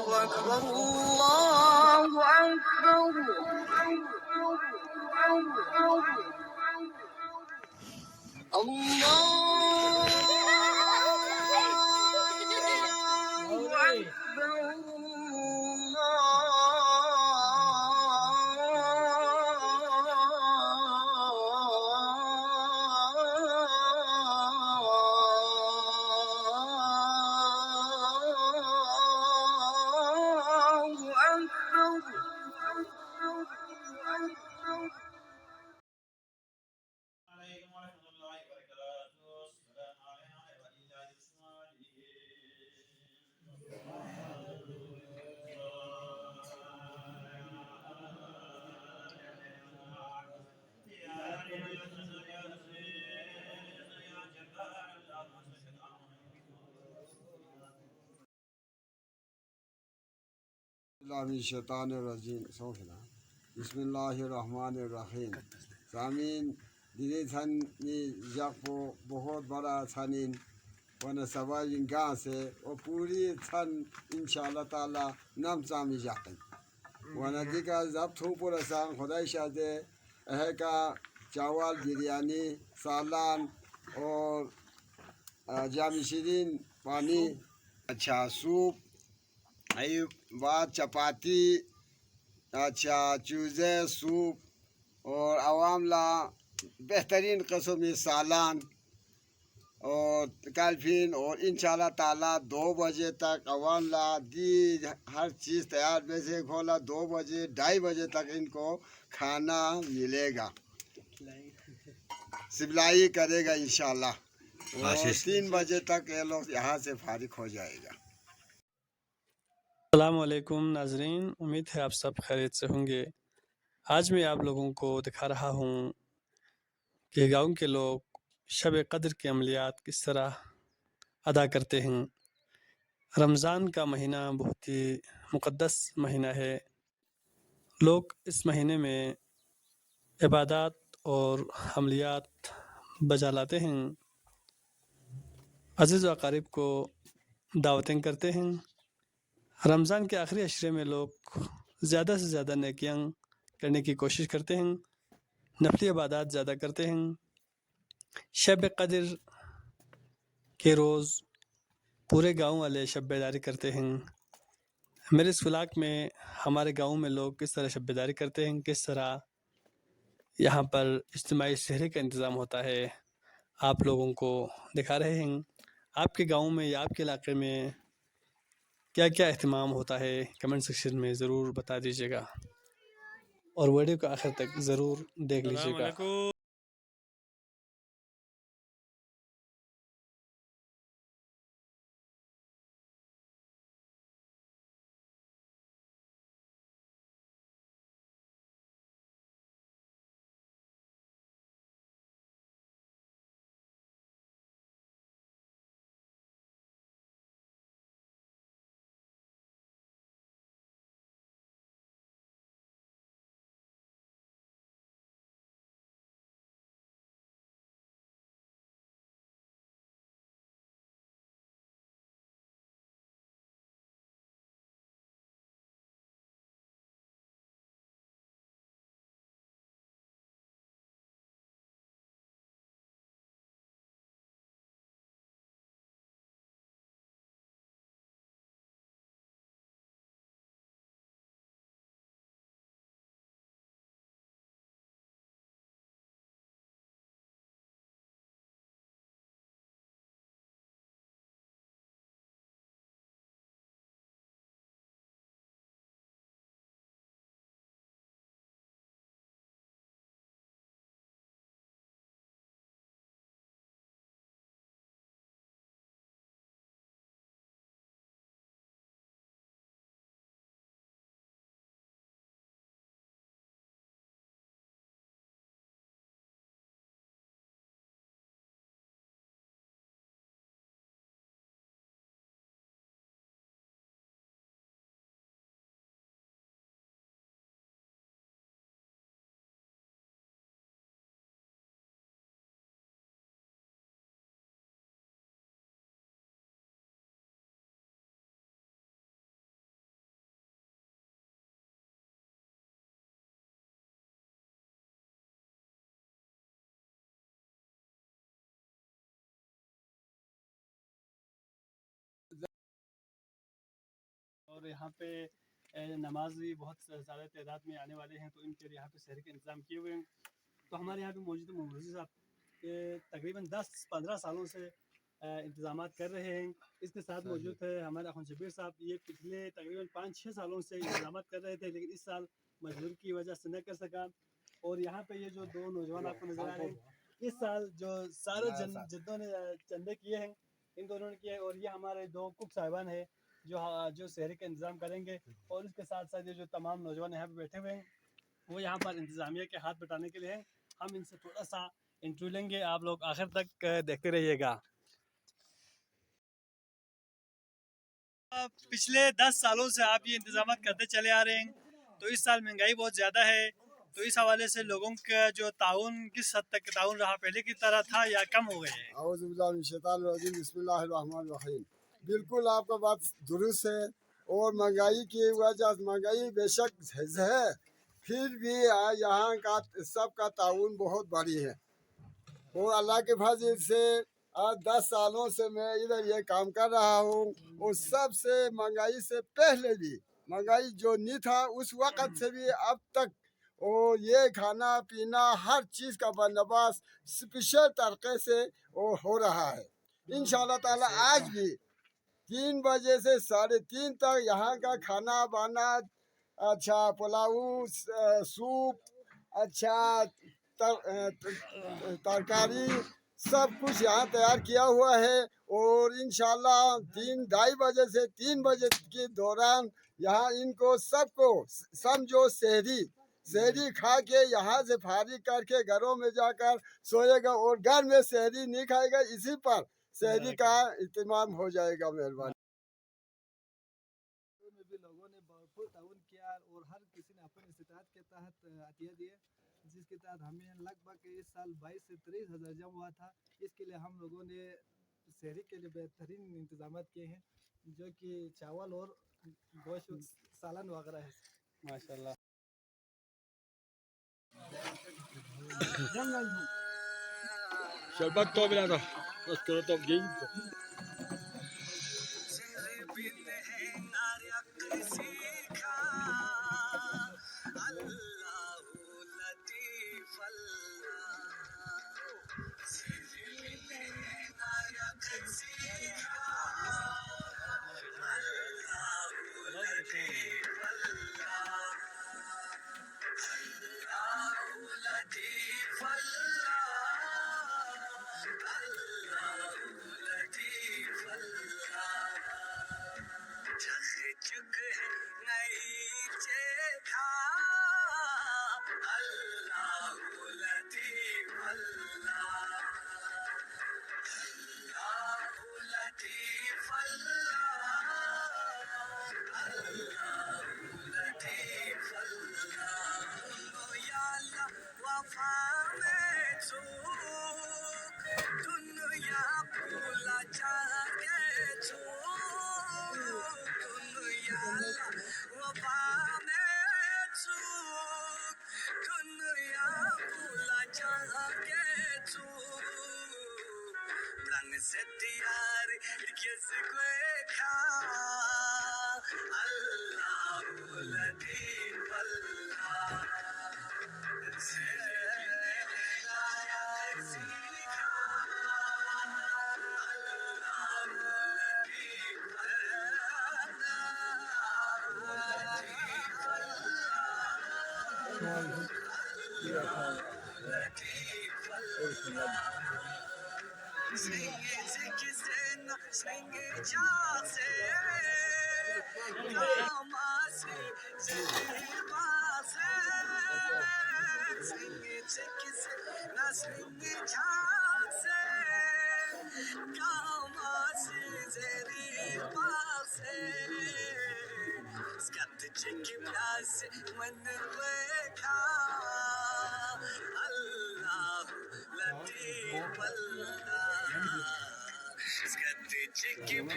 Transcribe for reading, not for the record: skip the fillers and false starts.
أكبر الله أكبر. बिस्मिल्लाहिर्रहमानिर्रहीम। सामीन दिने थन नि जापो बहुत बड़ा थनिन वन सवाइन गाँव से और पूरी थन इंशाल्लाह ताला नम सामी जाकन वन दिका जब थूपुर सांग खुदाई शादे अह का चावल बिरयानी सालान और जामी शिरीन पानी अच्छा सूप आई बात चपाती अच्छा चूज़े सूप और आवाम ला बेहतरीन कस्म में सालान और कालफिन और इंशाल्लाह ताला 2 बजे तक आवाम ला दी हर चीज़ तैयार में से खोला 2 बजे 2:30 बजे तक इनको खाना मिलेगा। सिबलाई करेगा इंशाल्लाह और 3 बजे तक ये लोग यहाँ से फारिग हो जाएगा। अस्सलामुअलैकुम नाजरीन, उम्मीद है आप सब खैरियत से होंगे। आज मैं आप लोगों को दिखा रहा हूँ कि गांव के लोग शब कद्र के अमलियात किस तरह अदा करते हैं। रमज़ान का महीना बहुत ही मुक़द्दस महीना है। लोग इस महीने में इबादत और अमलियात बजा लाते हैं, अज़ीज़ व अक़ारिब को दावतें करते हैं। रमज़ान के आखिरी अशरे में लोग ज़्यादा से ज़्यादा नेकियां करने की कोशिश करते हैं, नफली इबादत ज़्यादा करते हैं। शब कद्र के रोज़ पूरे गांव वाले शब बेदारी करते हैं। मेरे इस व्लॉग में हमारे गांव में लोग किस तरह शब बेदारी करते हैं, किस तरह यहाँ पर इज्तिमाई सहरी का इंतज़ाम होता है, आप लोगों को दिखा रहे हैं। आपके गांव में या आपके इलाके में क्या क्या एहतमाम होता है, कमेंट सेक्शन में ज़रूर बता दीजिएगा और वीडियो को आखिर तक ज़रूर देख लीजिएगा। और यहाँ पे नमाज भी बहुत ज़्यादा तादाद में आने वाले हैं, तो इनके लिए यहाँ पे शहर के इंतज़ाम किए हुए हैं। तो हमारे यहाँ पे मौजूद मुफती साहब तकरीबन 10-15 सालों से इंतज़ाम कर रहे हैं। इसके साथ मौजूद है हमारे अखुन शबीर साहब, ये पिछले तकरीबन 5-6 सालों से इंतज़ाम कर रहे थे, लेकिन इस साल मजबूरी की वजह से न कर सका। और यहाँ पे ये जो दो नौजवान आपको नजर आ रहे हैं, इस साल जो सारे जितनों ने चंदे किए हैं, इन दोनों ने किए। और ये हमारे दो कुक साहिबान है जो शहरी का इंतज़ाम करेंगे। और इसके साथ साथ ये जो तमाम नौजवान यहाँ पे बैठे हुए हैं, वो यहाँ पर इंतज़ामिया के हाथ बटाने के लिए हैं। हम इनसे थोड़ा सा इंटरव्यू लेंगे, आप लोग आखिर तक देखते रहिएगा। पिछले 10 सालों से आप ये इंतज़ाम करते चले आ रहे हैं, तो इस साल महंगाई बहुत ज़्यादा है, तो इस हवाले से लोगों का जो ताउन किस हद तक ताउन रहा, पहले की तरह था या कम हो गए हैं? बिस्मिल्लाहिर्रहमानिर्रहीम। बिल्कुल आपका बात दुरुस्त है। और महंगाई की वजह से महंगाई बेशक है, फिर भी यहाँ का सबका ताउन बहुत बड़ी है। और अल्लाह के फजल से आज 10 सालों से मैं इधर ये काम कर रहा हूँ। और सबसे महंगाई से पहले भी महंगाई जो नहीं था उस वक़्त से भी अब तक और ये खाना पीना हर चीज़ का बंदोबस्त स्पेशल तरीके से वो हो रहा है। इंशाअल्लाह ताला आज भी 3 बजे से 3:30 तक यहाँ का खाना बाना अच्छा पुलाव सूप अच्छा तरकारी सब कुछ यहाँ तैयार किया हुआ है। और इंशाल्लाह 2:30 बजे से 3 बजे के दौरान यहाँ इनको सबको समझो शहरी खा के यहाँ से फारिग करके घरों में जाकर सोएगा और घर में शहरी नहीं खाएगा, इसी पर शहरी का इत्मीनान हो जाएगा। मेहरबानी। में भी लोगों ने भरपूर ताउन किया और हर किसी ने अपनी इस्तात के तहत अतिया दिए, जिसके तहत हमें लगभग इस साल 22 से 23 हज़ार जमा हुआ था। इसके लिए हम लोगों ने शहरी के लिए बेहतरीन इंतजाम किए हैं, जो कि चावल और गोश्त सालन वगैरह है। माशाल्लाह। शरबत तो मिला था उसको तो यही Give me